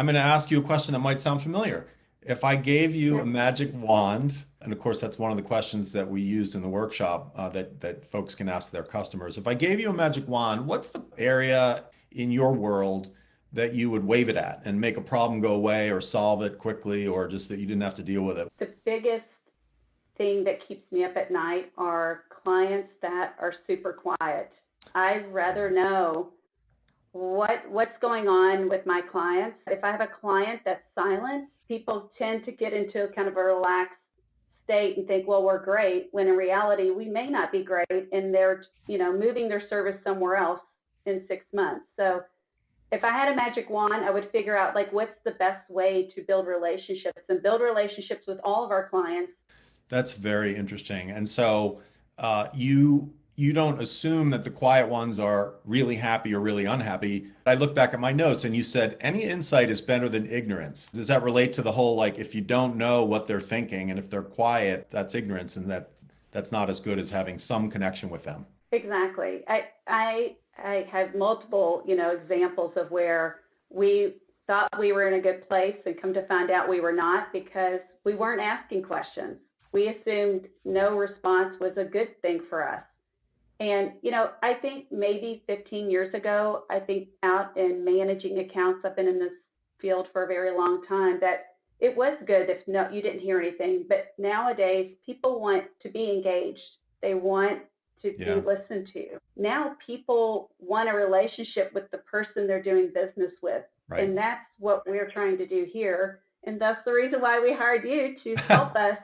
I'm going to ask you a question that might sound familiar. If I gave you a Sure. magic wand, and of course that's one of the questions that we used in the workshop that folks can ask their customers. If I gave you a magic wand, what's the area in your world that you would wave it at and make a problem go away or solve it quickly or just that you didn't have to deal with it? The biggest thing that keeps me up at night are clients that are super quiet. I'd rather know what's going on with my clients. If I have a client that's silent, people tend to get into kind of a relaxed state and think, well, we're great, when in reality we may not be great and they're, moving their service somewhere else in 6 months. So if I had a magic wand, I would figure out like what's the best way to build relationships and build relationships with all of our clients. That's very interesting. And so you don't assume that the quiet ones are really happy or really unhappy. I look back at my notes and you said any insight is better than ignorance. Does that relate to the whole like if you don't know what they're thinking and if they're quiet, that's ignorance and that's not as good as having some connection with them? Exactly. I have multiple, examples of where we thought we were in a good place and come to find out we were not because we weren't asking questions. We assumed no response was a good thing for us. And, I think maybe 15 years ago, I think out in managing accounts, I've been in this field for a very long time, that it was good if no, you didn't hear anything. But nowadays, people want to be engaged. They want to be Yeah, listened to. Now people want a relationship with the person they're doing business with. right. And that's what we're trying to do here. And that's the reason why we hired you to help us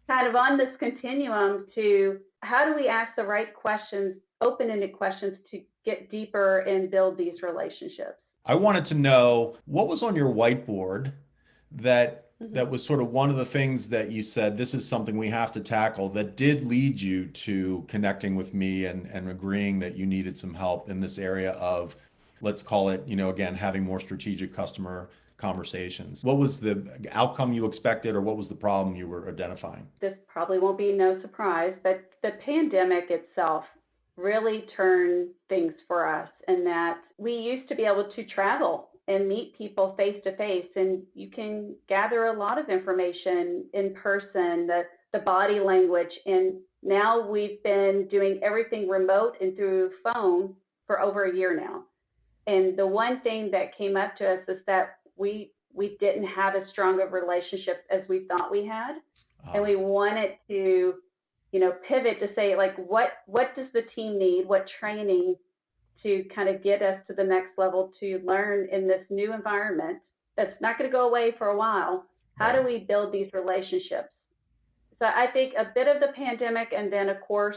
kind of on this continuum to how do we ask the right questions, open-ended questions to get deeper and build these relationships. I wanted to know what was on your whiteboard that Mm-hmm. was sort of one of the things that you said, this is something we have to tackle that did lead you to connecting with me and agreeing that you needed some help in this area of, let's call it, again, having more strategic customer conversations. What was the outcome you expected or what was the problem you were identifying? This probably won't be no surprise, but the pandemic itself really turned things for us in that we used to be able to travel and meet people face to face, and you can gather a lot of information in person, the body language. And now we've been doing everything remote and through phone for over a year now. And the one thing that came up to us is that we didn't have as strong of relationships as we thought we had, and Uh, we wanted to, pivot to say like what does the team need, what training to kind of get us to the next level to learn in this new environment that's not going to go away for a while. How right. do we build these relationships? So I think a bit of the pandemic, and then of course,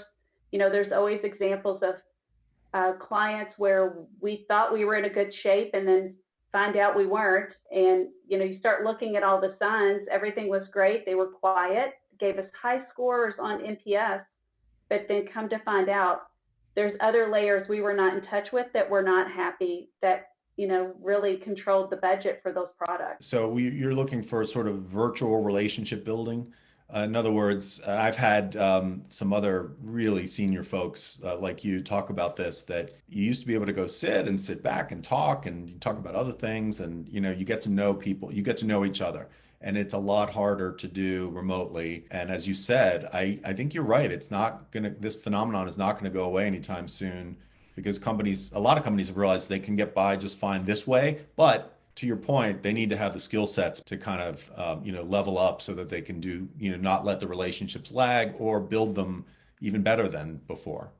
there's always examples of clients where we thought we were in a good shape and then find out we weren't. And, you start looking at all the signs, everything was great. They were quiet, gave us high scores on NPS, but then come to find out there's other layers we were not in touch with that were not happy that, really controlled the budget for those products. So you're looking for sort of virtual relationship building. In other words, I've had some other really senior folks like you talk about this, that you used to be able to go sit back and talk and you talk about other things and you get to know people, you get to know each other. And it's a lot harder to do remotely. And as you said, I think you're right. It's not gonna, this phenomenon is not gonna go away anytime soon because a lot of companies have realized they can get by just fine this way, but to your point, they need to have the skill sets to kind of, level up so that they can do, not let the relationships lag or build them even better than before.